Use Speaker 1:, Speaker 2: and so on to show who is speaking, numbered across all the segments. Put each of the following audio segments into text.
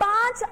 Speaker 1: 5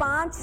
Speaker 1: 5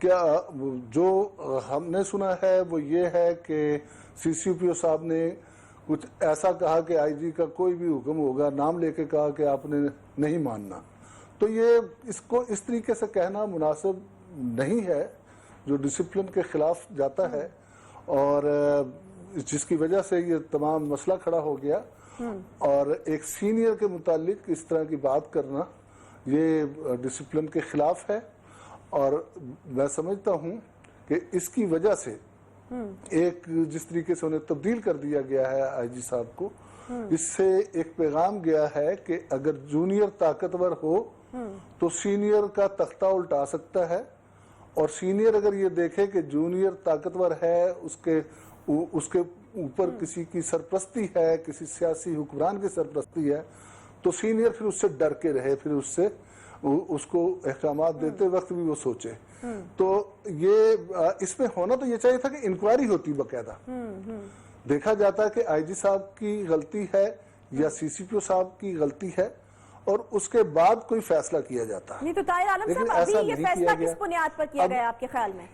Speaker 2: کیا جو ہم نے سنا ہے وہ یہ ہے کہ سی سی پی او صاحب نے کچھ ایسا کہا کہ آئی جی کا کوئی بھی حکم ہوگا نام لے کے کہا کہ آپ نے نہیں ماننا. تو یہ اس کو اس طریقے سے کہنا مناسب نہیں ہے جو ڈسپلن کے خلاف جاتا ہے اور جس کی وجہ سے یہ تمام مسئلہ کھڑا ہو گیا. اور ایک سینئر کے متعلق اس طرح کی بات کرنا یہ ڈسپلن کے خلاف ہے اور میں سمجھتا ہوں کہ اس کی وجہ سے ایک جس طریقے سے انہیں تبدیل کر دیا گیا ہے آئی جی صاحب کو, اس سے ایک پیغام گیا ہے کہ اگر جونیئر طاقتور ہو تو سینئر کا تختہ الٹا سکتا ہے, اور سینئر اگر یہ دیکھے کہ جونیئر طاقتور ہے, اس کے اوپر کسی کی سرپرستی ہے, کسی سیاسی حکمران کی سرپرستی ہے, تو سینئر پھر اس سے ڈر کے رہے, پھر اس کو احکامات دیتے وقت بھی وہ سوچے. تو یہ اس میں ہونا تو یہ چاہیے تھا کہ انکوائری ہوتی باقاعدہ, دیکھا جاتا کہ آئی جی صاحب کی غلطی ہے یا سی سی پی او صاحب کی غلطی ہے اور اس کے بعد کوئی فیصلہ کیا جاتا ہے.
Speaker 1: نہیں تو طاہر عالم صاحب ابھی یہ فیصلہ کس بنیاد پر کیا گیا آپ کے خیال میں؟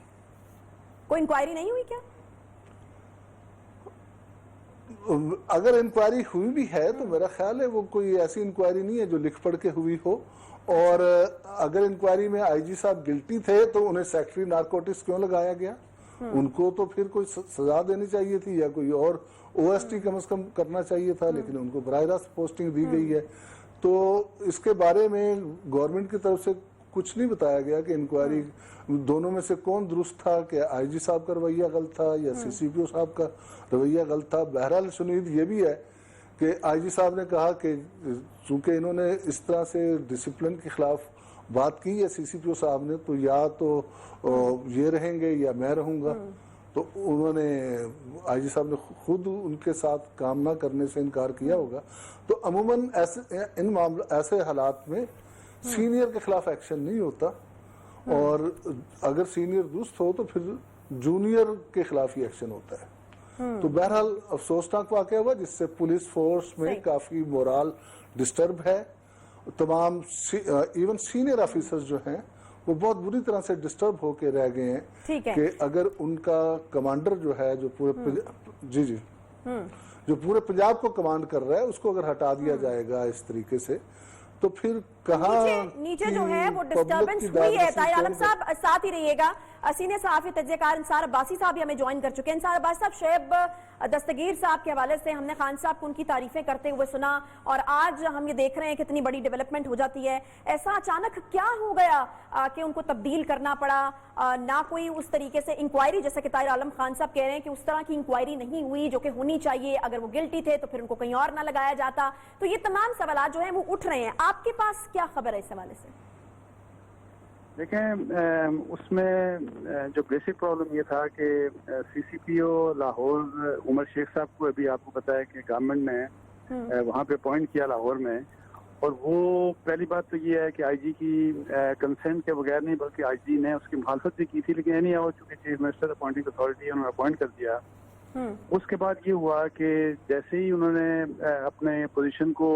Speaker 1: کوئی انکوائری نہیں ہوئی کیا؟
Speaker 2: اگر انکوائری ہوئی بھی ہے تو میرا خیال ہے وہ کوئی ایسی انکوائری نہیں ہے جو لکھ پڑھ کے ہوئی ہو, اور اگر انکوائری میں آئی جی صاحب گلٹی تھے تو انہیں سیکٹری نارکوٹکس کیوں لگایا گیا؟ ان کو تو پھر کوئی سزا دینی چاہیے تھی یا کوئی اور او ایس ٹی کم از کم کرنا چاہیے تھا, لیکن ان کو براہ راست پوسٹنگ دی گئی ہے. تو اس کے بارے میں گورنمنٹ کی طرف سے کچھ نہیں بتایا گیا کہ انکوائری دونوں میں سے کون درست تھا, کہ آئی جی صاحب کا رویہ غلط تھا یا سی سی پی او صاحب کا رویہ غلط تھا. بہرحال شنید یہ بھی ہے کہ آئی جی صاحب نے کہا کہ چونکہ انہوں نے اس طرح سے ڈسپلن کے خلاف بات کی ہے سی سی پی او صاحب نے, تو یا تو یہ رہیں گے یا میں رہوں گا. تو انہوں نے آئی جی صاحب نے خود ان کے ساتھ کام نہ کرنے سے انکار کیا ہوگا. تو عموماً ایسے حالات میں سینئر کے خلاف ایکشن نہیں ہوتا, اور اگر سینئر درست ہو تو پھر جونیئر کے خلاف ہی ایکشن ہوتا ہے. تو بہرحال افسوسناک واقعہ ہوا جس سے پولیس فورس میں کافی مورال ڈسٹرب ہے. تمام ایون سینئر آفیسرز جو ہیں وہ بہت بری طرح سے ڈسٹرب ہو کے رہ گئے ہیں کہ اگر ان کا کمانڈر جو ہے جو پورے پنجاب کو کمانڈ کر رہا ہے اس کو اگر ہٹا دیا جائے گا اس طریقے سے تو پھر کہاں
Speaker 1: نیچے جو ہے وہ ڈسٹربنس ہوئی ہے. طاہر عالم صاحب ساتھ ہی رہیے گا. سینئر صحافی تجزیہ کار انصار عباسی صاحب بھی ہمیں جوائن کر چکے ہیں. انصار عباسی صاحب, شعیب دستگیر صاحب کے حوالے سے ہم نے خان صاحب کو ان کی تعریفیں کرتے ہوئے سنا, اور آج ہم یہ دیکھ رہے ہیں کتنی بڑی ڈیولپمنٹ ہو جاتی ہے. ایسا اچانک کیا ہو گیا کہ ان کو تبدیل کرنا پڑا؟ نہ کوئی اس طریقے سے انکوائری, جیسا کہ طاہر عالم خان صاحب کہہ رہے ہیں کہ اس طرح کی انکوائری نہیں ہوئی جو کہ ہونی چاہیے. اگر وہ گلٹی تھے تو پھر ان کو کہیں اور نہ لگایا جاتا. تو یہ تمام سوالات جو ہیں وہ اٹھ رہے ہیں. آپ کے پاس کیا خبر ہے اس حوالے سے؟
Speaker 3: دیکھیں, اس میں جو بیسک پرابلم یہ تھا کہ سی سی پی او لاہور عمر شیخ صاحب کو ابھی آپ کو پتا ہے کہ گورنمنٹ نے وہاں پہ اپوائنٹ کیا لاہور میں, اور وہ پہلی بات تو یہ ہے کہ آئی جی کی کنسنٹ کے بغیر نہیں بلکہ آئی جی نے اس کی مخالفت بھی کی تھی, لیکن اینی ہاؤ چونکہ چیف منسٹر اپوائنٹنگ اتھارٹی انہوں نے اپوائنٹ کر دیا. اس کے بعد یہ ہوا کہ جیسے ہی انہوں نے اپنے پوزیشن کو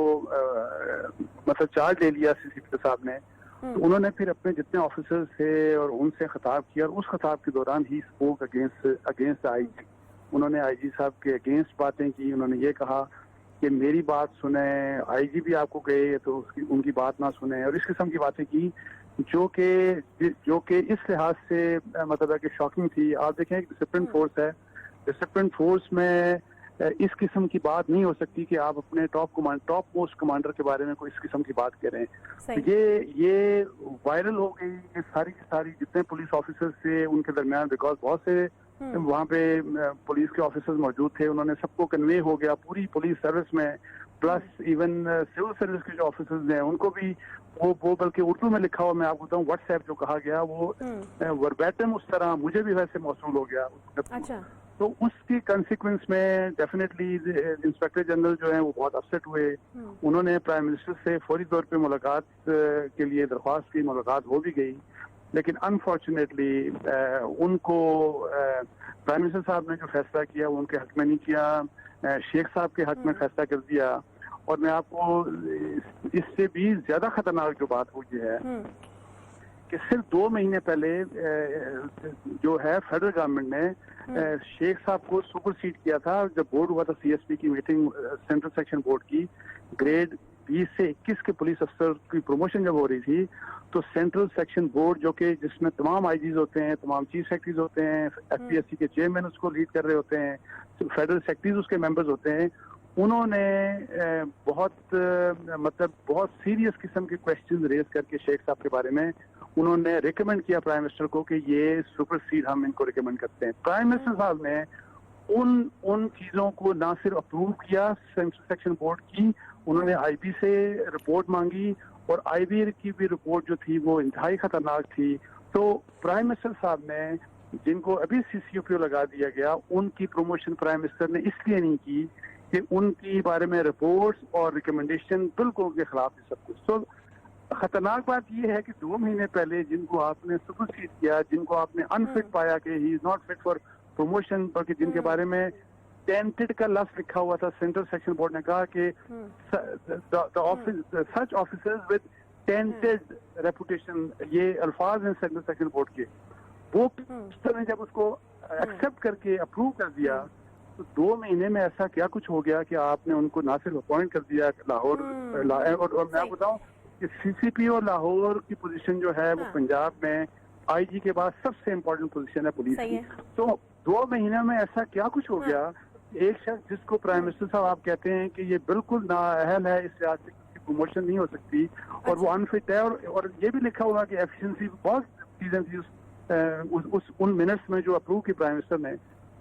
Speaker 3: مطلب چارج لے لیا سی سی پی او صاحب نے, تو انہوں نے پھر اپنے جتنے آفیسرز تھے اور ان سے خطاب کیا, اور اس خطاب کے دوران ہی اسپوک اگینسٹ آئی جی. انہوں نے آئی جی صاحب کے اگینسٹ باتیں کی. انہوں نے یہ کہا کہ میری بات سنیں, آئی جی بھی آپ کو گئے تو ان کی بات نہ سنیں, اور اس قسم کی باتیں کی جو کہ اس لحاظ سے مطلب ہے کہ شاکنگ تھی. آپ دیکھیں ایک ڈسپلن فورس ہے, ڈسپلن فورس میں اس قسم کی بات نہیں ہو سکتی کہ آپ اپنے ٹاپ موسٹ کمانڈر کے بارے میں کوئی اس قسم کی بات کریں. یہ وائرل ہو گئی کہ ساری کی ساری جتنے پولیس آفیسر تھے ان کے درمیان, بیکاز بہت سے وہاں پہ پولیس کے آفیسرز موجود تھے, انہوں نے سب کو کنوے ہو گیا پوری پولیس سروس میں, پلس ایون سول سروس کے جو آفیسرز ہیں ان کو بھی وہ بلکہ اردو میں لکھا ہوا, میں آپ کو بتاؤں واٹس ایپ جو کہا گیا وہ وربیٹم اس طرح مجھے بھی ویسے موصول ہو گیا. تو اس کی کنسیکوینس میں ڈیفینیٹلی انسپیکٹر جنرل جو ہیں وہ بہت اپسیٹ ہوئے. انہوں نے پرائم منسٹر سے فوری طور پہ ملاقات کے لیے درخواست کی, ملاقات ہو بھی گئی, لیکن انفارچونیٹلی ان کو پرائم منسٹر صاحب نے جو فیصلہ کیا وہ ان کے حق میں نہیں کیا, شیخ صاحب کے حق میں فیصلہ کر دیا. اور میں آپ کو اس سے بھی زیادہ خطرناک جو بات وہ یہ ہے کہ صرف 2 مہینے پہلے جو ہے فیڈرل گورنمنٹ نے شیخ صاحب کو سپر سیڈ کیا تھا جب بورڈ ہوا تھا سی ایس پی کی میٹنگ سینٹرل سیکشن بورڈ کی گریڈ 20 سے 21 کے پولیس افسر کی پروموشن جب ہو رہی تھی تو سینٹرل سیکشن بورڈ جو کہ جس میں تمام آئی جیز ہوتے ہیں تمام چیف سیکرٹریز ہوتے ہیں ایس پی ایس سی کے چیئرمین اس کو لیڈ کر رہے ہوتے ہیں فیڈرل سیکرٹریز اس کے ممبرز ہوتے ہیں انہوں نے بہت سیریس قسم کے کوشچن ریز کر کے شیخ صاحب کے بارے میں انہوں نے ریکمینڈ کیا پرائم منسٹر کو کہ یہ سپر سیڈ ہم ان کو ریکمینڈ کرتے ہیں. پرائم منسٹر صاحب نے ان چیزوں کو نہ صرف اپروو کیا سینٹرل سیکشن بورڈ کی, انہوں نے آئی بی سے رپورٹ مانگی اور آئی بی کی بھی رپورٹ جو تھی وہ انتہائی خطرناک تھی. تو پرائم منسٹر صاحب نے جن کو ابھی سی سی او پی او لگا دیا گیا ان کی پروموشن پرائم منسٹر نے اس لیے نہیں کی کہ ان کی بارے میں رپورٹس اور ریکمنڈیشن بالکل ان کے خلاف ہے سب کچھ. تو خطرناک بات یہ ہے کہ 2 مہینے پہلے جن کو آپ نے سپر سیڈ کیا, جن کو آپ نے انفٹ پایا کہ he is not fit for promotion, بلکہ جن کے بارے میں ٹینٹڈ کا لفظ لکھا ہوا تھا, سینٹرل سیکشن بورڈ نے کہا کہ سچ آفیسرز ود ٹینٹڈ ریپوٹیشن, یہ الفاظ ہیں سینٹرل سیکشن بورڈ کے. وہ نے جب اس کو ایکسپٹ کر کے اپروو کر دیا تو 2 مہینے میں ایسا کیا کچھ ہو گیا کہ آپ نے ان کو نہ صرف اپوائنٹ کر دیا لاہور, اور میں آپ بتاؤں کہ سی سی پی او لاہور کی پوزیشن جو ہے وہ پنجاب میں آئی جی کے بعد سب سے امپورٹنٹ پوزیشن ہے پولیس کی. تو 2 مہینے میں ایسا کیا کچھ ہو گیا, ایک شخص جس کو پرائم منسٹر صاحب آپ کہتے ہیں کہ یہ بالکل نااہل ہے, اس لحاظ سے اس کی پروموشن نہیں ہو سکتی اور وہ انفٹ ہے, اور یہ بھی لکھا ہوا کہ ایفیشنسی بہت چیزیں تھی ان منٹس میں جو اپروو کی پرائم منسٹر نے.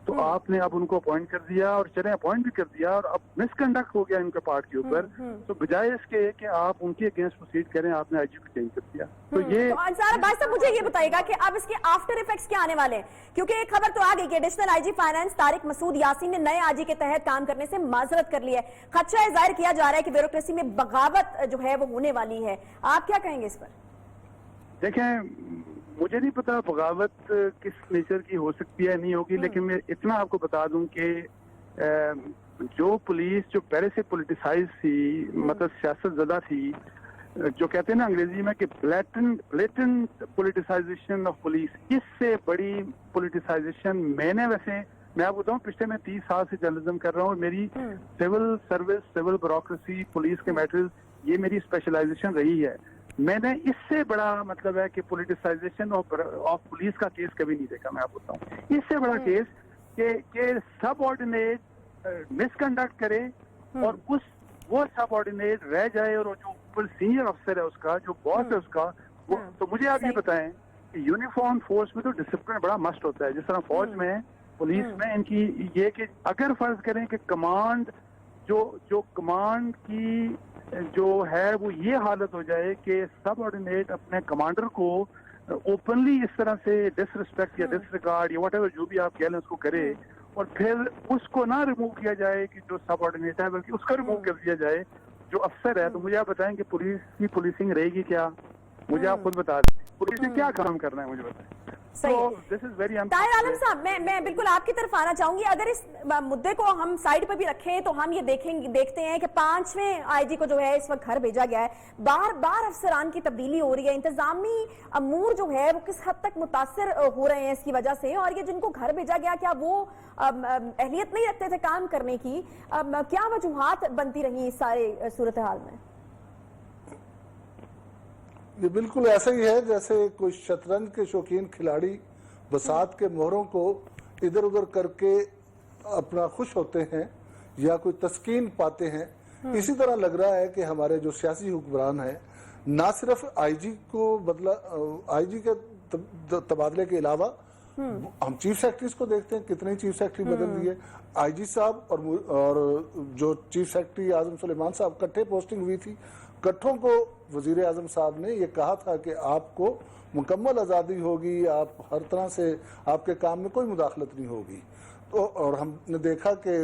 Speaker 3: تو آپ نے اب ان کو اپوائنٹ کر دیا اور چلیں اپوائنٹ بھی کر دیا اور اب مس کنڈکٹ ہو گیا ان کے پارٹ کے اوپر, تو بجائے اس کے کہ آپ ان کے اگینسٹ پروسیڈ کریں آپ نے آئی جی کو چینج کر دیا. تو یہ
Speaker 1: بھائی صاحب مجھے یہ بتائیے گا کہ اب اس کے آفٹر ایفیکٹس کیا آنے والے ہیں, کیونکہ ایک خبر تو آ گئی کہ additional I G finance Tariq Masood Yasin نے نئے آئی جی کے تحت کام کرنے سے معذرت کر لی ہے. خدشہ ظاہر کیا جا رہا ہے کہ بیوروکریسی میں بغاوت جو ہے وہ ہونے والی ہے, آپ کیا کہیں گے اس پر؟
Speaker 3: دیکھیں مجھے نہیں پتا بغاوت کس نیچر کی ہو سکتی ہے نہیں ہوگی, لیکن میں اتنا آپ کو بتا دوں کہ جو پولیس جو پہلے سے پولیٹیسائز تھی, مطلب سیاست زدہ تھی, جو کہتے ہیں نا انگریزی میں کہ بلیٹنٹ پولیٹیسائزیشن آف پولیس, اس سے بڑی پولیٹیسائزیشن میں آپ بتاؤں پچھلے میں 30 سال سے جرنلزم کر رہا ہوں, میری civil service, civil bureaucracy, police کے میٹرز, یہ میری اسپیشلائزیشن رہی ہے. میں نے اس سے بڑا مطلب ہے کہ پولیٹیسائزیشن آف پولیس کا کیس کبھی نہیں دیکھا. میں آپ بتاؤں اس سے بڑا کیس کہ سب آرڈینیٹ مس کنڈکٹ کرے اور وہ سب آرڈینیٹ رہ جائے اور جو اوپر سینئر افسر ہے اس کا, جو باس ہے اس کا, تو مجھے آپ یہ بتائیں کہ یونیفارم فورس میں تو ڈسپلن بڑا مسٹ ہوتا ہے, جس طرح فوج میں پولیس میں ان کی یہ کہ اگر فرض کریں کہ کمانڈ جو کمانڈ کی جو ہے وہ یہ حالت ہو جائے کہ سب آرڈینیٹ اپنے کمانڈر کو اوپنلی اس طرح سے ڈس ریسپیکٹ یا ڈس ریگارڈ یا واٹ ایور جو بھی آپ کہہ لیں اس کو کرے, اور پھر اس کو نہ ریموو کیا جائے کہ جو سب آرڈینیٹ ہے بلکہ اس کو ریموو کر دیا جائے جو افسر ہے, تو مجھے آپ بتائیں کہ پولیس کی پولیسنگ رہے گی کیا؟ مجھے آپ خود بتا دیں پولیس نے کیا کام کرنا ہے, مجھے بتائیں.
Speaker 1: طاہر عالم صاحب میں بالکل آپ کی طرف آنا چاہوں گی. اگر اس مدعے کو ہم سائڈ پہ بھی رکھیں تو ہم یہ دیکھتے ہیں کہ 5ویں آئی جی کو جو ہے اس وقت گھر بھیجا گیا ہے, بار افسران کی تبدیلی ہو رہی ہے, انتظامی امور جو ہے وہ کس حد تک متاثر ہو رہے ہیں اس کی وجہ سے, اور یہ جن کو گھر بھیجا گیا کیا وہ اہلیت نہیں رکھتے تھے کام کرنے کی؟ کیا وجوہات بنتی رہی اس سارے صورتحال میں؟
Speaker 2: یہ بالکل ایسا ہی ہے جیسے کوئی شطرنج کے شوقین کھلاڑی بساط کے مہروں کو ادھر ادھر کر کے اپنا خوش ہوتے ہیں یا کوئی تسکین پاتے ہیں. اسی طرح لگ رہا ہے کہ ہمارے جو سیاسی حکمران ہیں نہ صرف آئی جی کو آئی جی کے تبادلے کے علاوہ ہم چیف سیکرٹریز کو دیکھتے ہیں, کتنے چیف سیکرٹری بدل دیے. آئی جی صاحب اور جو چیف سیکرٹری اعظم سلیمان صاحب کٹھے پوسٹنگ ہوئی تھی, کٹھوں کو وزیر اعظم صاحب نے یہ کہا تھا کہ آپ کو مکمل آزادی ہوگی, آپ ہر طرح سے آپ کے کام میں کوئی مداخلت نہیں ہوگی. تو اور ہم نے دیکھا کہ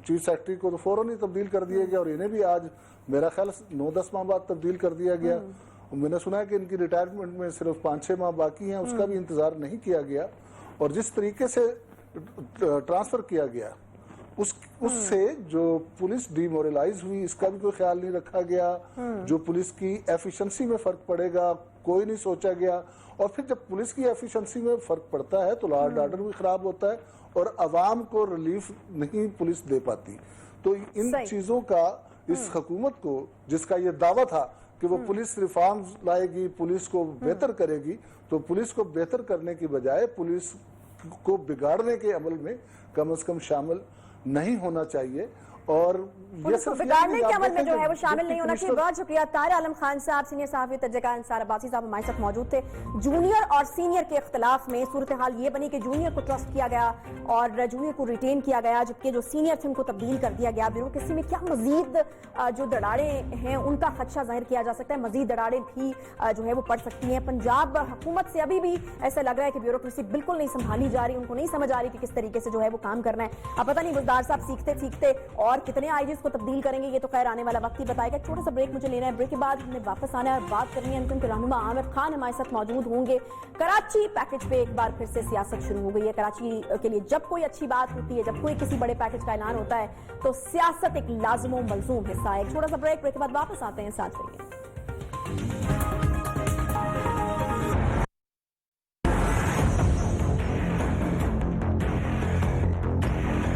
Speaker 2: چیف سیکرٹری کو تو فوراً ہی تبدیل کر دیا گیا اور انہیں بھی آج میرا خیال 9-10 ماہ بعد تبدیل کر دیا گیا. میں نے سنا ہے کہ ان کی ریٹائرمنٹ میں صرف 5-6 ماہ باقی ہیں, اس کا بھی انتظار نہیں کیا گیا. اور جس طریقے سے ٹرانسفر کیا گیا اس سے جو پولیس ڈی مورلائز ہوئی, اس کا بھی کوئی خیال نہیں رکھا گیا. جو پولیس کی ایفیشنسی میں فرق پڑے گا کوئی نہیں سوچا گیا. اور پھر جب پولیس کی ایفیشنسی میں فرق پڑتا ہے تو لا اینڈ آرڈر بھی خراب ہوتا ہے اور عوام کو ریلیف نہیں پولیس دے پاتی. تو ان چیزوں کا اس حکومت کو، جس کا یہ دعویٰ تھا کہ وہ پولیس ریفارمز لائے گی، پولیس کو بہتر کرے گی، تو پولیس کو بہتر کرنے کی بجائے پولیس کو بگاڑنے کے عمل میں کم از کم شامل نہیں ہونا چاہیے. اور
Speaker 1: پولیس کو بگاڑنے کے عمل میں جو ہے وہ شامل نہیں ہونا چاہیے. بہت شکریہ طاہر عالم خان صاحب، سینئر صحافی تجزیہ انصار عباسی صاحب ہمارے ساتھ موجود تھے. جونیئر اور سینئر کے اختلاف میں صورتحال یہ بنی کہ جونیئر کو ٹرسٹ کیا گیا اور جونیئر کو ریٹین کیا گیا، جبکہ جو سینئر تھے ان کو تبدیل کر دیا گیا. بیوروکریسی میں کیا مزید جو دراڑیں ہیں ان کا خدشہ ظاہر کیا جا سکتا ہے، مزید دراڑیں بھی جو ہے وہ پڑ سکتی ہیں. پنجاب حکومت سے ابھی بھی ایسا لگ رہا ہے کہ بیوروکریسی بالکل نہیں سنبھالی جا رہی، ان کو نہیں سمجھ آ رہی کہ کس طریقے سے جو ہے وہ کام کرنا ہے. اب پتہ نہیں بزدار صاحب سیکھتے اور کتنے آئی جیز کو تبدیل کریں گے، یہ تو خیر آنے والا وقت ہی بتائے گا. چھوٹا سا بریک مجھے لینا ہے، بریک کے بعد ہمیں واپس آنا ہے اور بات کرنی ہے. ان کے رہنما عامر خان ہمارے ساتھ موجود ہوں گے. کراچی پیکج پہ ایک بار پھر سے سیاست شروع ہو گئی ہے. کراچی کے لیے جب کوئی اچھی بات ہوتی ہے، جب کوئی کسی بڑے پیکج کا اعلان ہوتا ہے تو سیاست ایک لازم و ملزوم حصہ ہے. ایک چھوٹا سا بریک کے بعد واپس آتے ہیں، ساتھ رہیے.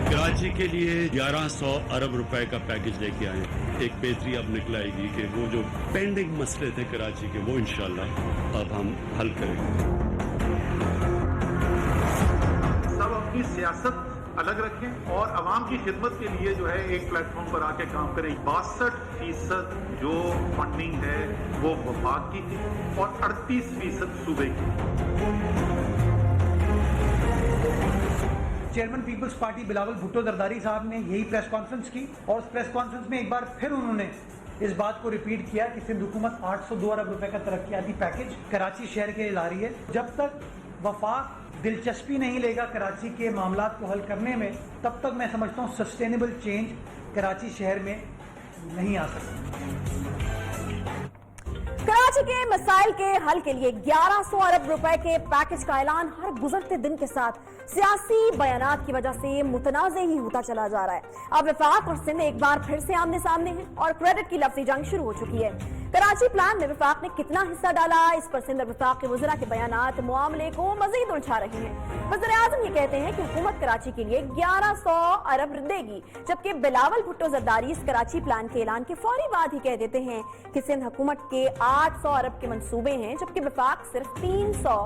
Speaker 4: کراچی کے لیے 1100 ارب روپے کا پیکج لے کے آئے. ایک بہتری اب نکلائے گی کہ وہ جو پینڈنگ مسئلے تھے کراچی کے وہ انشاءاللہ اب ہم حل کریں گے.
Speaker 5: سب اپنی سیاست الگ رکھیں اور عوام کی خدمت کے لیے جو ہے ایک پلیٹ فارم پر آ کے کام کریں. 62% جو فنڈنگ ہے وہ وفاق کی تھی اور 38% صوبے کی.
Speaker 6: Chairman peoples party Bilawal Bhutto Zardari صاحب نے یہی پریس کانفرنس کی اور اس پریس کانفرنس میں ایک بار پھر انہوں نے اس بات کو ریپیٹ کیا کہ سندھ حکومت 802 ارب روپے کا ترقیاتی پیکج کراچی شہر کے لیے لا رہی ہے. جب تک وفاق دلچسپی نہیں لے گا کراچی کے معاملات کو حل کرنے میں، تب تک میں سمجھتا ہوں سسٹینیبل چینج کراچی شہر میں نہیں آ سکتی.
Speaker 1: کراچی کے مسائل کے حل کے لیے 1100 ارب روپے کے پیکج کا اعلان ہر گزرتے دن کے ساتھ سیاسی بیانات کی وجہ سے متنازع ہی ہوتا چلا جا رہا ہے. اب وفاق اور سندھ ایک بار پھر سے آمنے سامنے ہیں اور کریڈٹ کی لفظی جنگ شروع ہو چکی ہے. کراچی پلان میں وفاق نے کتنا حصہ ڈالا، اس پر سندھ اور وفاق کے وزراء کے بیانات معاملے کو مزید الجھا رہے ہیں. وزیر اعظم یہ کہتے ہیں کہ حکومت کراچی کے لیے 1100 ارب دے گی، جبکہ بلاول بھٹو زرداری اس کراچی پلان کے اعلان کے فوری بعد ہی کہہ دیتے ہیں کہ سندھ حکومت کے 800 ارب کے منصوبے ہیں، جبکہ وفاق صرف 300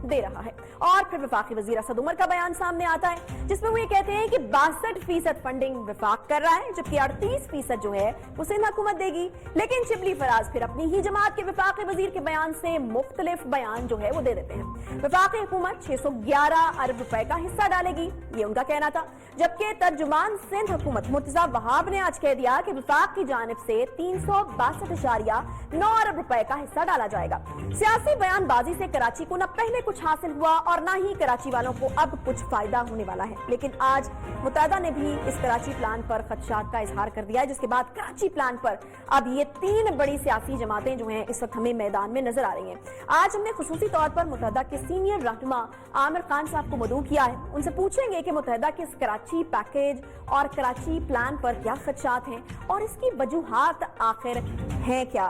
Speaker 1: دے رہا ہے. اور پھر وفاقی وزیر اسد عمر کا بیان سامنے آتا ہے جس میں وہ یہ کہتے ہیں کہ 62% فنڈنگ وفاق کر رہا ہے، جبکہ 38% جو ہے وہ سندھ حکومت دے گی. لیکن شبلی فراز پھر اپنی ہی جماعت کے وفاقی وزیر کے بیان سے مختلف بیان جو ہے وہ دے دیتے ہیں. وفاقی حکومت 611 ارب روپے کا حصہ ڈالے گی، یہ ان کا کہنا تھا، جبکہ ترجمان سندھ حکومت مرتضیٰ وہاب نے آج کہہ دیا کہ وفاق کی جانب سے 362.9 ارب روپے کا حصہ ڈالا جائے گا. سیاسی بیان بازی سے کراچی کو نہ پہلے کچھ حاصل ہوا اور نہ ہی کراچی والوں کو اب کچھ فائدہ ہونے والا ہے. لیکن آج متحدہ نے بھی اس کراچی پلان پر خدشات کا اظہار کر دیا ہے، جس کے بعد کراچی پلان پر اب یہ 3 بڑی سیاسی جماعتیں جو ہیں اس وقت ہمیں میدان میں نظر آ رہی ہیں. آج ہم نے خصوصی طور پر متحدہ کے سینئر رہنما عامر خان صاحب کو مدعو کیا ہے. ان سے پوچھیں گے کہ متحدہ کے اس کراچی پیکج اور کراچی پلان پر کیا خدشات ہیں اور اس کی وجوہات آخر ہیں کیا.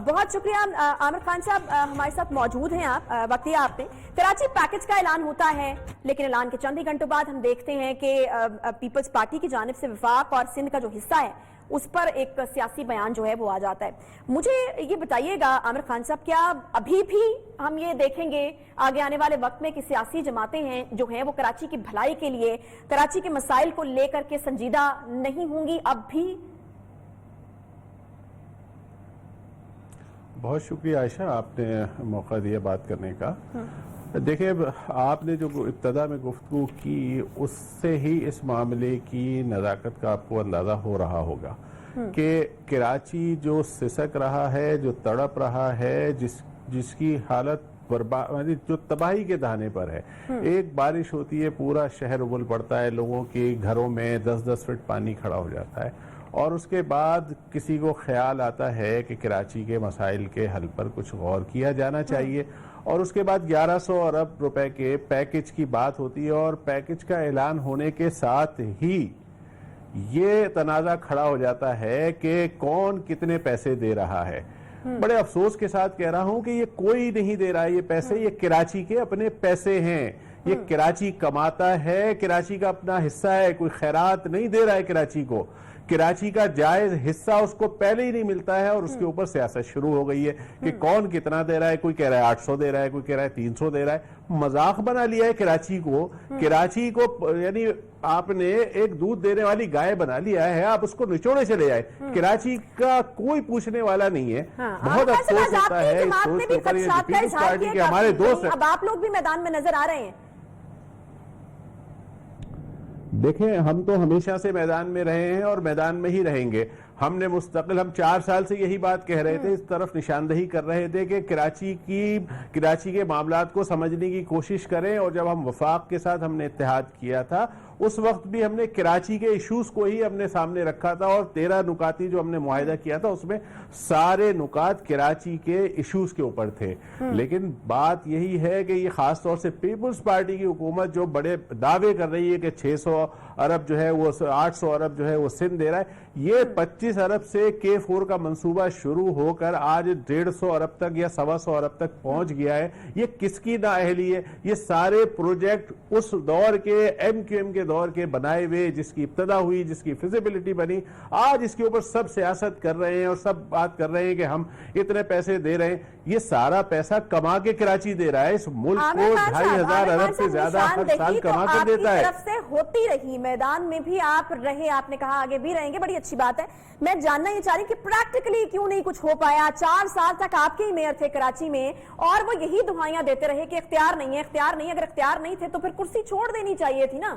Speaker 1: بہت شکریہ عامر خان صاحب، ہمارے ساتھ موجود ہیں. آپ وقت یہ آپ نے کراچی پیکج کا اعلان ہوتا ہے، لیکن اعلان کے چند ہی گھنٹوں بعد ہم دیکھتے ہیں کہ پیپلز پارٹی کی جانب سے وفاق اور سندھ کا جو حصہ ہے اس پر ایک سیاسی بیان جو ہے وہ آ جاتا ہے. مجھے یہ بتائیے گا عامر خان صاحب، کیا ابھی بھی ہم یہ دیکھیں گے آگے آنے والے وقت میں کہ سیاسی جماعتیں ہیں جو ہیں وہ کراچی کی بھلائی کے لیے، کراچی کے مسائل کو لے کر کے سنجیدہ نہیں ہوں گی اب بھی؟
Speaker 7: بہت شکریہ عائشہ، آپ نے موقع دیا بات کرنے کا. دیکھیں، آپ نے جو ابتدا میں گفتگو کی اس سے ہی اس معاملے کی نزاکت کا آپ کو اندازہ ہو رہا ہوگا کہ کراچی جو سسک رہا ہے، جو تڑپ رہا ہے، جس کی حالت جو تباہی کے دہانے پر ہے. ایک بارش ہوتی ہے، پورا شہر ابل پڑتا ہے، لوگوں کے گھروں میں 10-10 فٹ پانی کھڑا ہو جاتا ہے، اور اس کے بعد کسی کو خیال آتا ہے کہ کراچی کے مسائل کے حل پر کچھ غور کیا جانا چاہیے، اور اس کے بعد 1100 ارب روپے کے پیکج کی بات ہوتی ہے. اور پیکج کا اعلان ہونے کے ساتھ ہی یہ تنازع کھڑا ہو جاتا ہے کہ کون کتنے پیسے دے رہا ہے. بڑے افسوس کے ساتھ کہہ رہا ہوں کہ یہ کوئی نہیں دے رہا ہے یہ پیسے، یہ کراچی کے اپنے پیسے ہیں، یہ کراچی کماتا ہے، کراچی کا اپنا حصہ ہے، کوئی خیرات نہیں دے رہا ہے کراچی کو، کراچی کا جائز حصہ اس کو پہلے ہی نہیں ملتا ہے، اور اس کے اوپر سیاست شروع ہو گئی ہے کہ کون کتنا دے رہا ہے، کوئی کہہ رہا ہے 800 دے رہا ہے، کوئی کہہ رہا ہے 300 دے رہا ہے، مذاق بنا لیا ہے کراچی کو، یعنی آپ نے ایک دودھ دینے والی گائے بنا لیا ہے، آپ اس کو نچوڑے چلے جائے، کراچی کا کوئی پوچھنے والا نہیں ہے۔ بہت افسوس ہوتا ہے اس سوچ کے اوپر، یہ پیپلز پارٹی کے ہمارے دوست ہیں۔
Speaker 1: اب آپ لوگ بھی میدان میں نظر آ رہے ہیں۔
Speaker 7: دیکھیں ہم تو ہمیشہ سے میدان میں رہے ہیں اور میدان میں ہی رہیں گے، ہم نے مستقل، ہم 4 سال سے یہی بات کہہ رہے تھے، اس طرف نشاندہی کر رہے تھے کہ کراچی کے معاملات کو سمجھنے کی کوشش کریں، اور جب ہم وفاق کے ساتھ ہم نے اتحاد کیا تھا اس وقت بھی ہم نے کراچی کے ایشوز کو ہی ہم نے سامنے رکھا تھا، اور 13 نکاتی جو ہم نے معاہدہ کیا تھا اس میں سارے نکات کراچی کے ایشوز کے اوپر تھے۔ لیکن بات یہی ہے کہ یہ خاص طور سے پیپلز پارٹی کی حکومت جو بڑے دعوے کر رہی ہے کہ 600 ارب جو ہے وہ 800 ارب جو ہے وہ سندھ دے رہا ہے، یہ 25 ارب سے K4 کا منصوبہ شروع ہو کر آج 150 ارب تک یا 125 ارب تک پہنچ گیا ہے۔ یہ کس کی نااہلی ہے؟ یہ سارے پروجیکٹ اس دور کے MQM کے دور کے بنائے ہوئے، جس کی ابتدا ہوئی، جس کی فیزیبلٹی بنی، آج اس کے اوپر سب سیاست کر رہے ہیں اور سب بات کر رہے ہیں کہ ہم اتنے پیسے دے رہے ہیں۔ یہ سارا پیسہ کما کے کراچی دے رہا ہے، اس ملک کو 2500 ارب سے زیادہ ہر سال کما کے دیتا ہے۔
Speaker 1: طرف سے ہوتی رہی، میدان میں بھی آپ رہے، آپ نے کہا آگے بھی رہیں گے، بڑی اچھی بات ہے۔ میں جاننا یہ چاہ رہی کہ پریکٹیکلی کیوں نہیں کچھ ہو پایا؟ 4 سال تک آپ کے ہی میئر تھے کراچی میں، اور وہ یہی دہائیاں دیتے رہے کہ اختیار نہیں ہے، اختیار نہیں ہے۔ اگر اختیار نہیں تھے تو پھر کرسی چھوڑ دینی چاہیے تھی نا۔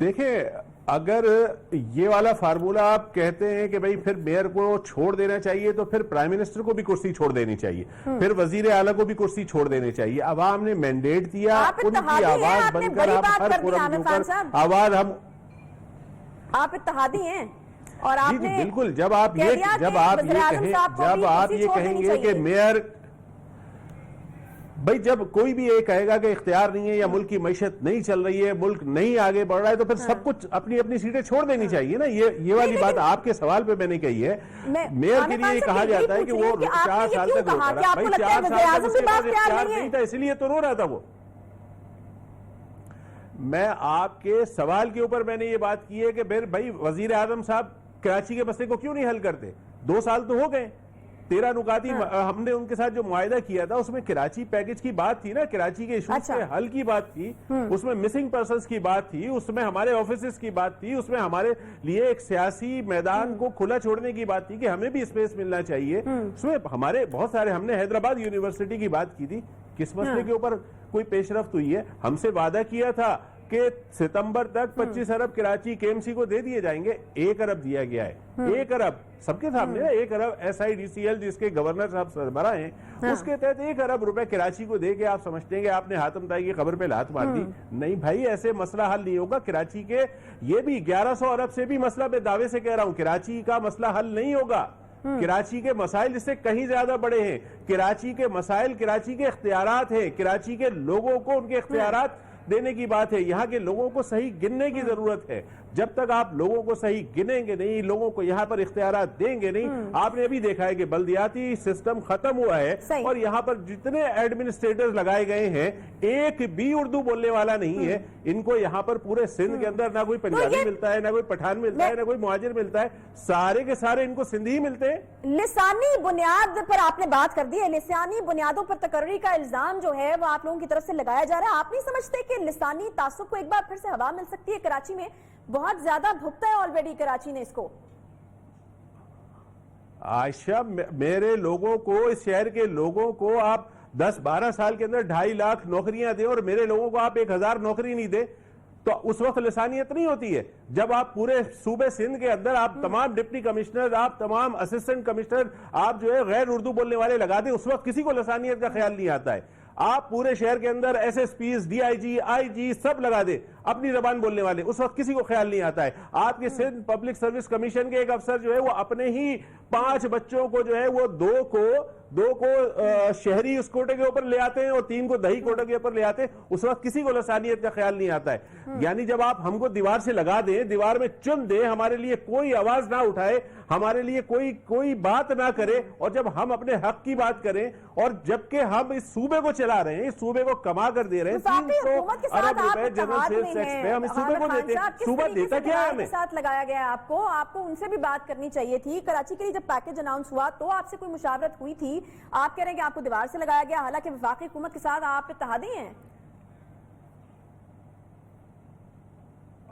Speaker 7: دیکھیں اگر یہ والا فارمولہ آپ کہتے ہیں کہ بھئی پھر میئر کو چھوڑ دینا چاہیے، تو پھر پرائم منسٹر کو بھی کرسی چھوڑ دینی چاہیے، پھر وزیر اعلیٰ کو بھی کرسی چھوڑ دینی چاہیے۔ عوام نے مینڈیٹ دیا، ان کی آواز بن کر ہم ہر فورم کے اوپر آواز ہم،
Speaker 1: آپ اتحادی ہیں اور آپ نے
Speaker 7: بالکل، جب آپ یہ کہیں گے کہ میئر، بھئی جب کوئی بھی یہ کہے گا کہ اختیار نہیں ہے یا ملک کی معیشت نہیں چل رہی ہے، ملک نہیں آگے بڑھ رہا ہے، تو پھر سب کچھ اپنی اپنی سیٹیں چھوڑ دینی چاہیے نا۔ یہ والی بات آپ کے سوال پہ میں نے کہی ہے۔ میئر کے لیے یہ کہا جاتا ہے کہ وہ 4 سال تک رو رہا، بھئی 4 سال تک اس کے پاس اختیار نہیں تھا، اس لیے تو رو رہا تھا وہ۔ میں آپ کے سوال کے اوپر میں نے یہ بات کی ہے کہ بھئی وزیر اعظم صاحب کراچی کے مسئلے کو کیوں نہیں حل کرتے؟ 2 سال تو ہو گئے، 13 نکاتی ہم نے ان کے ساتھ جو معاہدہ کیا تھا اس میں کراچی پیکج کی بات تھی نا، کراچی کے ایشوز کے حل کی بات تھی، اس میں مسنگ پرسنز کی بات تھی، اس میں ہمارے آفیسز کی بات تھی، اس میں ہمارے لیے ایک سیاسی میدان کو کھلا چھوڑنے کی بات تھی کہ ہمیں بھی اسپیس ملنا چاہیے۔ اس میں ہمارے بہت سارے، ہم نے حیدرآباد یونیورسٹی کی بات کی تھی، کس مسئلے کے اوپر کوئی پیش رفت ہوئی ہے؟ ہم سے وعدہ کیا تھا کہ ستمبر تک 25 ارب کراچی KMC کو دے دیے جائیں گے، 1 ارب دیا گیا ہے، 1 ارب سب کے سامنے، 1 ارب SIDCL جس کے گورنر صاحب سربراہ ہیں، اس کے تحت 1 ارب روپے کراچی کو دے کے آپ سمجھتے ہیں کہ آپ نے حاتم طائی کی خبر پہ لات مار دی؟ نہیں بھائی، ایسے مسئلہ حل نہیں ہوگا کراچی کے۔ یہ بھی 1100 ارب سے بھی مسئلہ میں دعوے سے کہہ رہا ہوں، کراچی کا مسئلہ حل نہیں ہوگا۔ کراچی کے مسائل اس سے کہیں زیادہ بڑے ہیں۔ کراچی کے مسائل کراچی کے اختیارات ہیں، کراچی کے لوگوں کو ان کے اختیارات دینے کی بات ہے۔ یہاں کے لوگوں کو صحیح گننے کی ضرورت ہے۔ جب تک آپ لوگوں کو صحیح گنیں گے نہیں، لوگوں کو یہاں پر اختیارات دیں گے نہیں، آپ نے ابھی دیکھا ہے کہ بلدیاتی سسٹم ختم ہوا ہے، اور یہاں پر جتنے ایڈمنسٹریٹرز لگائے گئے ہیں ایک بھی اردو بولنے والا نہیں ہے۔ ان کو یہاں پر پورے سندھ کے اندر نہ کوئی پنجابی ملتا ہے، نہ کوئی پٹھان ملتا ہے، نہ کوئی مہاجر ملتا ہے، سارے کے سارے ان کو سندھی ملتے ہیں۔
Speaker 1: لسانی بنیاد پر آپ نے بات کر دی ہے، لسانی بنیادوں پر تقرری کا الزام جو ہے وہ آپ لوگوں کی طرف سے لگایا جا رہا ہے۔ آپ نہیں سمجھتے کہ لسانی تعصب کو ایک بار پھر سے ہوا مل سکتی ہے؟ کراچی میں بہت زیادہ بھگتا ہے آلریڈی کراچی نے اس کو۔
Speaker 7: عائشہ، میرے لوگوں کو، اس شہر کے لوگوں کو آپ 10-12 سال کے اندر 2.5 لاکھ نوکریاں دیں اور میرے لوگوں کو آپ 1000 نوکری نہیں دیں، تو اس وقت لسانیت نہیں ہوتی ہے۔ جب آپ پورے صوبے سندھ کے اندر آپ تمام ڈپٹی کمشنر، آپ تمام اسسٹنٹ کمشنر آپ جو ہے غیر اردو بولنے والے لگا دیں، اس وقت کسی کو لسانیت کا خیال نہیں آتا ہے۔ آپ پورے شہر کے اندر SSPs، DIG، IG سب لگا دیں اپنی زبان بولنے والے، اس وقت کسی کو خیال نہیں آتا ہے۔ آپ کے سندھ پبلک سروس کمیشن کے ایک افسر جو ہے وہ اپنے ہی 5 بچوں کو جو ہے وہ 2 کو شہری اس کوٹے کے اوپر لے آتے ہیں اور 3 کو دہی کوٹے کے اوپر لے آتے ہیں، اس وقت کسی کو لسانیت کا خیال نہیں آتا ہے۔ یعنی جب آپ ہم کو دیوار سے لگا دیں، دیوار میں چن دیں، ہمارے لیے کوئی آواز نہ اٹھائے، ہمارے لیے کوئی بات نہ کرے، اور جب ہم اپنے حق کی بات کریں، اور جبکہ ہم اس صوبے کو چلا رہے ہیں، اس صوبے کو کما کر دے رہے ہیں 300 ارب روپے جنرل سیلز ٹیکس پہ، ہم اس صوبے کو دیتے ہیں، صوبہ دیتا کیا ہے ہمیں؟
Speaker 1: ساتھ لگایا گیا ہے آپ کو ان سے بھی بات کرنی چاہیے تھی. کراچی کے لیے جب پیکج اناؤنس ہوا تو آپ سے کوئی مشاورت ہوئی تھی؟ آپ کہہ رہے ہیں کہ آپ کو دیوار سے لگایا گیا، حالانکہ وفاقی حکومت کے ساتھ آپ اتحادی ہیں.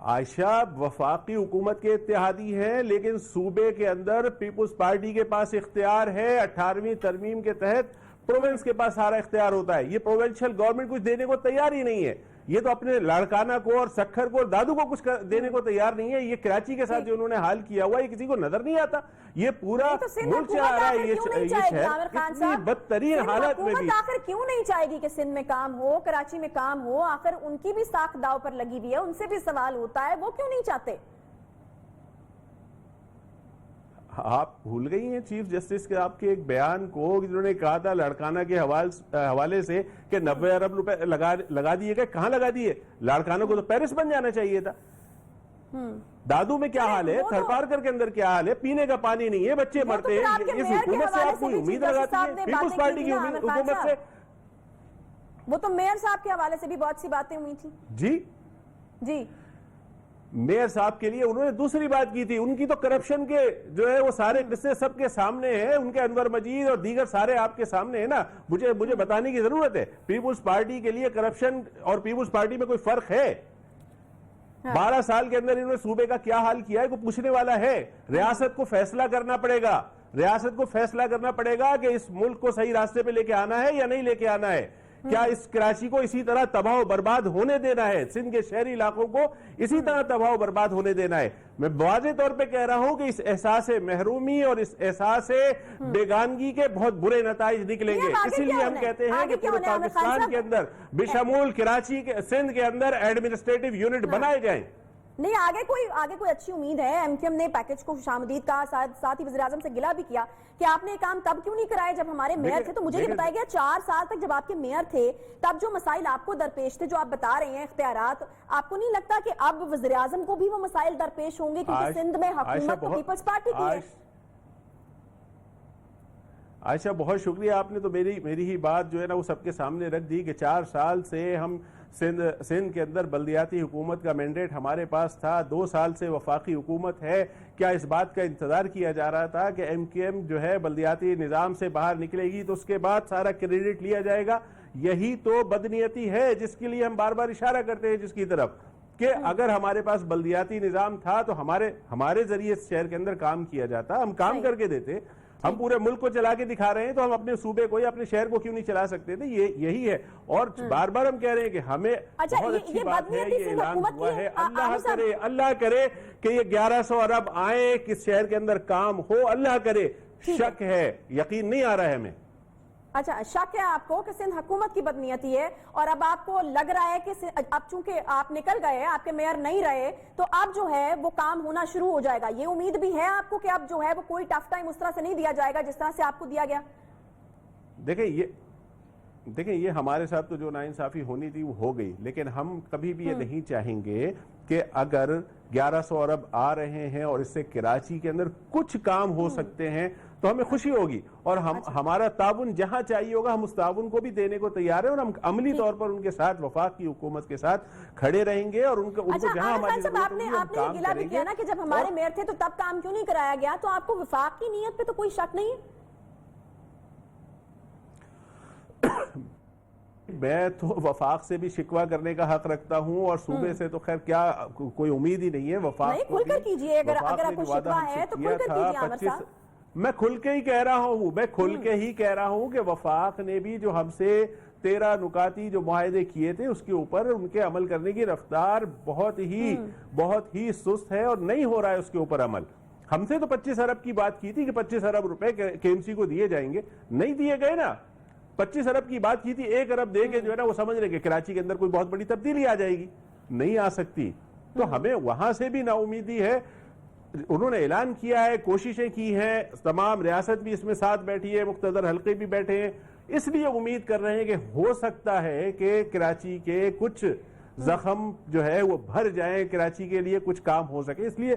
Speaker 7: عائشہ، وفاقی حکومت کے اتحادی ہیں، لیکن صوبے کے اندر پیپلز پارٹی کے پاس اختیار ہے. 18ویں ترمیم کے تحت پروونس کے پاس سارا اختیار ہوتا ہے. یہ پروونشل گورنمنٹ کچھ دینے کو تیار ہی نہیں ہے. یہ تو اپنے لاڑکانہ کو اور سکھر کو اور دادو کو کچھ دینے کو تیار نہیں ہے. یہ کراچی کے ساتھ جو انہوں نے حال کیا ہوا ہے، یہ کسی کو نظر نہیں آتا. یہ پورا ملک چلا رہا ہے. یہ شہر کتنی بدترین حالت میں بھی.
Speaker 1: آخر کیوں نہیں چاہے گی کہ سندھ میں کام ہو، کراچی میں کام ہو؟ آخر ان کی بھی ساکھ داؤ پر لگی ہوئی ہے، ان سے بھی سوال ہوتا ہے، وہ کیوں نہیں چاہتے؟
Speaker 7: آپ بھول گئی ہیں چیف جسٹس کے آپ کے ایک بیان کو، جنہوں نے کہا تھا لاڑکانہ کے حوالے سے کہ 90 ارب روپے لگا دیے گئے. کہاں لگا دیے؟ لاڑکانہ کو تو پیرس بن جانا چاہیے تھا. دادو میں کیا حال ہے؟ تھرپارکر کے اندر کیا حال ہے؟ پینے کا پانی نہیں ہے، بچے مرتے ہیں. اس حکومت سے آپ کوئی امید لگاتی ہیں؟ پیپلز پارٹی کی حکومت سے؟
Speaker 1: وہ تو میئر صاحب کے حوالے سے بھی بہت سی باتیں ہوئی تھی. جی
Speaker 7: میئر صاحب کے لیے انہوں نے دوسری بات کی تھی. ان کی تو کرپشن کے جو ہے وہ سارے قصے سب کے سامنے ہیں. ان کے انور مجید اور دیگر سارے آپ کے سامنے ہیں نا. مجھے بتانے کی ضرورت ہے. پیپلز پارٹی کے لیے کرپشن اور پیپلز پارٹی میں کوئی فرق ہے؟ 12 سال کے اندر انہوں نے صوبے کا کیا حال کیا ہے کوئی پوچھنے والا ہے؟ ریاست کو فیصلہ کرنا پڑے گا. ریاست کو فیصلہ کرنا پڑے گا کہ اس ملک کو صحیح راستے پہ لے کے آنا ہے یا نہیں لے کے آنا ہے. کیا اس کراچی کو اسی طرح تباہ و برباد ہونے دینا ہے؟ سندھ کے شہری علاقوں کو اسی طرح تباہ و برباد ہونے دینا ہے؟ میں واضح طور پہ کہہ رہا ہوں کہ اس احساس محرومی اور اس احساس بیگانگی کے بہت برے نتائج نکلیں گے. اسی لیے ہم کہتے ہیں کہ پورے پاکستان کے اندر بشمول کراچی کے سندھ کے اندر ایڈمنسٹریٹو یونٹ بنائے جائیں.
Speaker 1: نہیں، آگے کوئی اچھی امید ہے؟ ایم کیو ایم نے پیکج کو خوش آمدید کہا، ساتھ ہی وزیراعظم سے گلہ بھی کیا کہ آپ نے یہ کام تب کیوں نہیں کرائے جب ہمارے میئر تھے. تو مجھے یہ بتایا گیا 4 سال تک جب آپ کے میئر تھے تب جو مسائل آپ کو درپیش تھے، جو آپ بتا رہے ہیں اختیارات، آپ کو نہیں لگتا کہ اب وزیراعظم کو بھی وہ مسائل درپیش ہوں گے کیونکہ سندھ میں حکومت تو پیپلز پارٹی کی ہے؟
Speaker 7: عائشہ بہت شکریہ. آپ نے تو میری ہی بات جو ہے نا وہ سب کے سامنے رکھ دی کہ 4 سال سے ہم سندھ کے اندر بلدیاتی حکومت کا مینڈیٹ ہمارے پاس تھا. 2 سال سے وفاقی حکومت ہے. کیا اس بات کا انتظار کیا جا رہا تھا کہ ایم کیو ایم جو ہے بلدیاتی نظام سے باہر نکلے گی تو اس کے بعد سارا کریڈٹ لیا جائے گا؟ یہی تو بدنیتی ہے جس کے لیے ہم بار بار اشارہ کرتے ہیں، جس کی طرف کہ اگر ہمارے پاس بلدیاتی نظام تھا تو ہمارے ذریعے اس شہر کے اندر کام کیا جاتا، ہم کام کر کے دیتے. ہم پورے ملک کو چلا کے دکھا رہے ہیں تو ہم اپنے صوبے کو یا اپنے شہر کو کیوں نہیں چلا سکتے تھے؟ یہی ہے. اور بار بار ہم کہہ رہے ہیں کہ ہمیں بہت اچھی بات ہے یہ اعلان ہوا ہے. اللہ کرے کہ یہ 1100 ارب آئے، کس شہر کے اندر کام ہو. اللہ کرے. شک ہے، یقین نہیں آ رہا ہے ہمیں.
Speaker 1: اچھا، شک ہے آپ کو کہ سندھ حکومت کی بدنیتی ہے، اور اب آپ کو لگ رہا ہے کہ اب چونکہ آپ نکل گئے، آپ کے میئر نہیں رہے، تو اب جو ہے وہ کام ہونا شروع ہو جائے گا. یہ امید بھی ہے آپ کو کہ اب جو ہے وہ کوئی ٹف ٹائم اس طرح سے نہیں دیا جائے گا جس طرح سے آپ کو دیا گیا؟
Speaker 7: دیکھیں یہ ہمارے ساتھ تو جو ناانصافی ہونی تھی وہ ہو گئی، لیکن ہم کبھی بھی یہ نہیں چاہیں گے کہ اگر 1100 ارب آ رہے ہیں اور اس سے کراچی کے اندر کچھ کام ہو سکتے ہیں تو ہمیں خوشی ہوگی، اور ہمارا تعاون جہاں چاہیے ہوگا ہم اس تعاون کو بھی دینے کو تیار ہیں، اور ہم عملی طور پر ان کے ساتھ وفاق کی حکومت کے ساتھ کھڑے رہیں گے اور ان کو جہاں ہماری ضرورت ہوگی ہم کام
Speaker 1: گلہ بھی کیا نا کہ جب ہمارے میئر تھے تو تب کام کیوں نہیں کرایا گیا. تو آپ کو وفاق کی نیت پہ تو کوئی شک نہیں ہے؟
Speaker 7: میں تو وفاق سے بھی شکوہ کرنے کا حق رکھتا ہوں، اور صوبے سے تو خیر کیا کوئی امید ہی نہیں ہے. وفاق
Speaker 1: نہیں، کھل کر کیجئے، اگر آپ کو شکوہ ہے تو کھل کر کیجئے عامر صاحب.
Speaker 7: میں کھل کے ہی کہہ رہا ہوں کہ وفاق نے بھی جو ہم سے 13 نکاتی جو معاہدے کیے تھے اس کے اوپر ان کے عمل کرنے کی رفتار بہت ہی سست ہے اور نہیں ہو رہا ہے اس کے اوپر عمل. ہم سے تو 25 ارب کی بات کی تھی کہ 25 ارب روپے کے ایم سی کو دیے جائیں گے، نہیں دیے گئے نا. 25 ارب کی بات کی تھی، 1 ارب دے کے جو ہے نا وہ سمجھ رہے کہ کراچی کے اندر کوئی بہت بڑی تبدیلی آ جائے گی، نہیں آ سکتی. تو ہمیں وہاں سے بھی نا امیدی ہے. انہوں نے اعلان کیا ہے، کوششیں کی ہیں، تمام ریاست بھی اس میں ساتھ بیٹھی ہے، مقتدر حلقے بھی بیٹھے ہیں، اس لیے امید کر رہے ہیں کہ ہو سکتا ہے کہ کراچی کے کچھ زخم جو ہے وہ بھر جائیں، کراچی کے لیے کچھ کام ہو سکے. اس لیے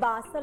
Speaker 1: 62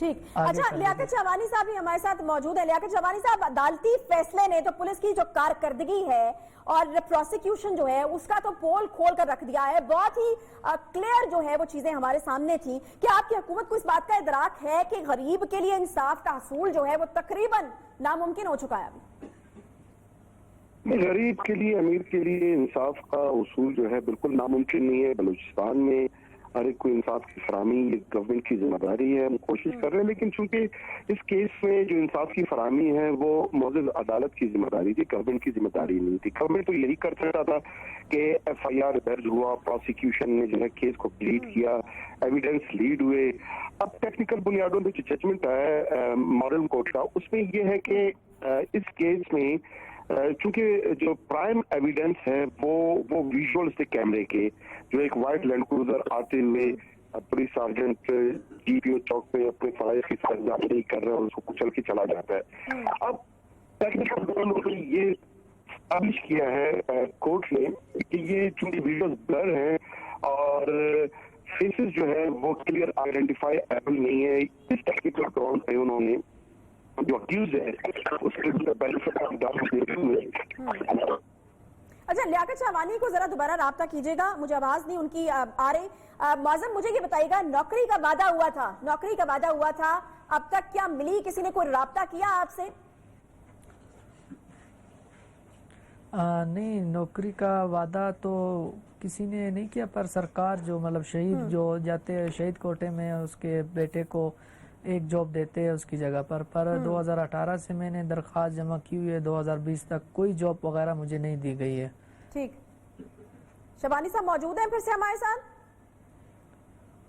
Speaker 1: ٹھیک.
Speaker 8: آگے
Speaker 1: اچھا,
Speaker 8: کر
Speaker 1: لیاقت شہوانی صاحب بھی ہمارے ساتھ موجود ہیں. لیاقت شہوانی صاحب, عدالتی فیصلے نے تو پولیس کی جو کارکردگی ہے اور پروسیکیوشن جو ہے اس کا تو پول کھول کر رکھ دیا ہے. بہت ہی کلیئر جو ہے وہ چیزیں ہمارے سامنے تھیں. کیا آپ کی حکومت کو اس بات کا ادراک ہے کہ غریب کے لیے انصاف کا حصول جو ہے وہ تقریباً ناممکن ہو چکا ہے ابھی؟
Speaker 9: غریب کے لیے, امیر کے لیے انصاف کا اصول جو ہے بالکل ناممکن نہیں ہے. بلوچستان میں ہر ایک کو انصاف کی فراہمی گورنمنٹ کی ذمہ داری ہے, ہم کوشش کر رہے ہیں, لیکن چونکہ اس کیس میں جو انصاف کی فراہمی ہے وہ معزز عدالت کی ذمہ داری تھی, گورنمنٹ کی ذمہ داری نہیں تھی. گورنمنٹ تو یہی کر سکتا تھا کہ ایف آئی آر درج ہوا, پروسیکیوشن نے جو ہے کیس کو پلیڈ کیا, ایویڈنس لیڈ ہوئے. اب ٹیکنیکل بنیادوں پہ جو ججمنٹ ہے ماڈل کورٹ کا, اس میں یہ ہے کہ اس کیس میں چونکہ جو پرائم ایویڈنس ہے وہ ویژولز تھے کیمرے کے, جو ایک وائٹ لینڈ کروزر آتے ہوئے پولیس سارجنٹ جی پی او چوک پہ اپنے فرائض کی سرگرمی کر رہا ہے اور اس کو کچل کے چلا جاتا ہے. اب ٹیکنیکل بنیادوں پہ یہ اسٹیبلش کیا ہے کورٹ نے کہ یہ چونکہ ویژولز بلر ہیں اور فیسز جو ہے وہ کلیئر آئیڈینٹیفائی ایبل نہیں ہے, اس ٹیکنیکل گراؤنڈ پہ انہوں نے جو اکیوز ہے اس کے بینیفٹ آف ڈاؤٹ دیتے ہوئے.
Speaker 1: اچھا, لیاقت شہوانی کو ذرا دوبارہ رابطہ کیجیے گا, مجھے آواز نہیں ان کی آ رہی. معظم مجھے یہ بتائیے گا, نوکری کا وعدہ ہوا تھا, اب تک کیا ملی؟ کسی نے کوئی رابطہ کیا آپ سے؟
Speaker 8: نہیں, نوکری کا وعدہ تو کسی نے نہیں کیا, پر سرکار جو مطلب شہید جو جاتے ہیں شہید کوٹے میں اس کے بیٹے کو ایک جاب دیتے ہیں اس کی جگہ پر 2018 سے میں نے درخواست جمع کی ہوئی ہے, 2020 تک کوئی جاب وغیرہ مجھے نہیں دی گئی ہے.
Speaker 1: ٹھیک, شہوانی صاحب موجود ہیں پھر سے ہمارے ساتھ؟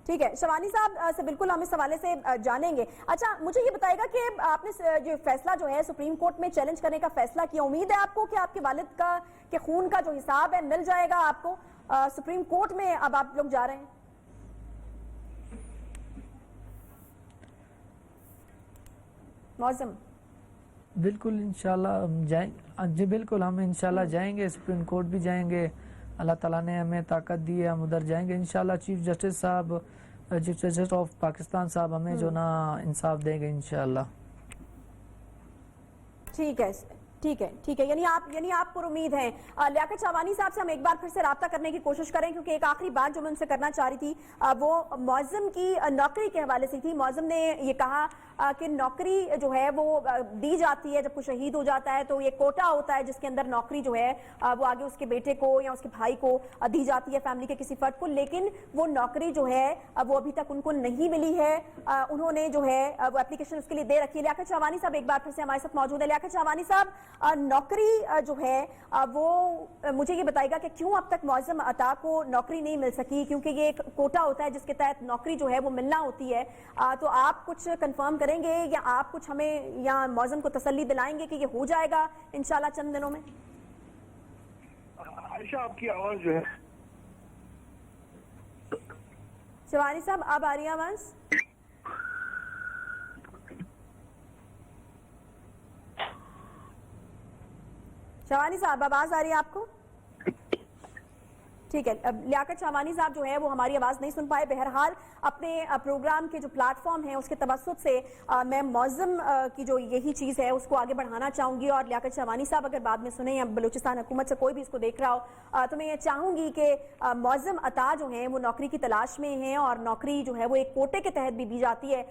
Speaker 1: ٹھیک ہے, شہوانی صاحب سے بالکل ہم اس حوالے سے جانیں گے. اچھا, مجھے یہ بتائے گا کہ آپ نے جو فیصلہ جو ہے سپریم کورٹ میں چیلنج کرنے کا فیصلہ کیا, امید ہے آپ کو کہ آپ کے والد کا کہ خون کا جو حساب ہے مل جائے گا آپ کو سپریم کورٹ میں؟ اب آپ لوگ جا رہے ہیں معظم.
Speaker 8: بالکل انشاءاللہ ہم جائیں, جی بالکل ہم انشاءاللہ جائیں گے, سپریم کورٹ بھی جائیں گے. اللہ تعالیٰ نے ہمیں طاقت دی ہے, ہم ادھر جائیں گے انشاءاللہ. چیف جسٹس آف پاکستان صاحب ہمیں جو نا انصاف دیں گے انشاءاللہ.
Speaker 1: ٹھیک ہے, یعنی آپ پر امید ہیں. لیاقت شہوانی صاحب سے ہم ایک بار پھر سے رابطہ کرنے کی کوشش کریں, کیونکہ ایک آخری بات جو میں ان سے کرنا چاہ رہی تھی وہ معظم کی نوکری کے حوالے سے تھی. معظم نے یہ کہا کہ نوکری جو ہے وہ دی جاتی ہے جب کوئی شہید ہو جاتا ہے, تو یہ کوٹا ہوتا ہے جس کے اندر نوکری جو ہے وہ آگے اس کے بیٹے کو یا اس کے بھائی کو دی جاتی ہے, فیملی کے کسی فرد کو, لیکن وہ نوکری جو ہے وہ ابھی تک ان کو نہیں ملی ہے. انہوں نے جو ہے وہ اپلیکیشن اس کے لیے دے رکھی ہے. لیاقت شہوانی صاحب ایک بار پھر سے ہمارے ساتھ موجود ہے. لیاقت شہوانی صاحب, نوکری جو ہے وہ مجھے یہ بتائے گا کہ کیوں اب تک معظم عطا کو نوکری نہیں مل سکی, کیونکہ یہ ایک کوٹا ہوتا ہے جس کے تحت نوکری جو ہے وہ ملنا ہوتی ہے. تو آپ کچھ کنفرم کریں گے یا آپ کچھ ہمیں یا معظم کو تسلی دلائیں گے کہ یہ ہو جائے گا انشاءاللہ چند دنوں میں؟
Speaker 9: عائشہ, آپ کی آواز جو ہے
Speaker 1: شہوانی صاحب اب آ رہی ہے آواز؟ شہوانی صاحب آواز آ رہی ہے آپ کو؟ ٹھیک ہے, لیاقت شہوانی صاحب جو ہے وہ ہماری آواز نہیں سن پائے. بہرحال اپنے پروگرام کے جو پلیٹ فارم ہیں اس کے توسط سے میں معظم کی جو یہی چیز ہے اس کو آگے بڑھانا چاہوں گی, اور لیاقت شہوانی صاحب اگر بعد میں سنیں یا بلوچستان حکومت سے کوئی بھی اس کو دیکھ رہا ہو تو میں یہ چاہوں گی کہ معظم عطا جو ہیں وہ نوکری کی تلاش میں ہیں, اور نوکری جو ہے وہ ایک کوٹے کے تحت بھی دی جاتی ہے.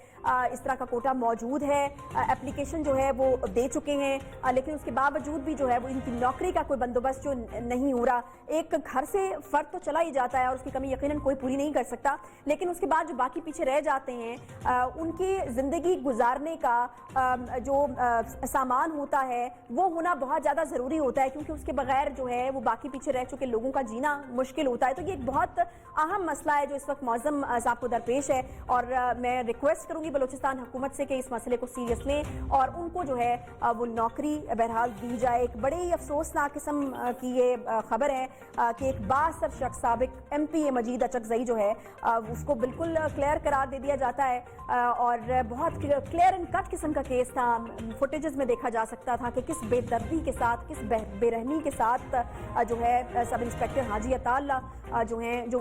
Speaker 1: اس طرح کا کوٹا موجود ہے, اپلیکیشن جو ہے وہ دے چکے ہیں, لیکن اس کے باوجود بھی جو ہے وہ ان کی نوکری کا کوئی بندوبست جو نہیں ہو رہا. ایک گھر سے فرد تو چلا ہی جاتا ہے اور اس کی کمی یقیناً کوئی پوری نہیں کر سکتا, لیکن اس کے بعد جو باقی پیچھے رہ جاتے ہیں ان کی زندگی گزارنے کا جو سامان ہوتا ہے وہ ہونا بہت زیادہ ضروری ہوتا ہے, کیونکہ اس کے بغیر جو ہے وہ باقی پیچھے رہ چکے لوگوں کا جینا مشکل ہوتا ہے. تو یہ ایک بہت اہم مسئلہ ہے جو اس وقت معظم صاحب کو درپیش ہے, اور میں ریکویسٹ کروں گی بلوچستان حکومت سے کہ اس مسئلے کو سیریس لیں اور ان کو جو ہے وہ نوکری بہرحال دی جائے. ایک بڑی افسوسناک قسم کی یہ خبر ہے کہ ایک با-اثر شخص سابق ایم پی مجید اچکزئی جو ہے اس کو بالکل کلیئر قرار دے دیا جاتا ہے, اور بہت کلیئر اینڈ کٹ قسم کا کیس تھا. فوٹیجز میں دیکھا جا سکتا تھا کہ کس بے دردی کے ساتھ, کس بے رحمی کے ساتھ جو ہے سب انسپیکٹر حاجی عطا اللہ جو ہیں, جو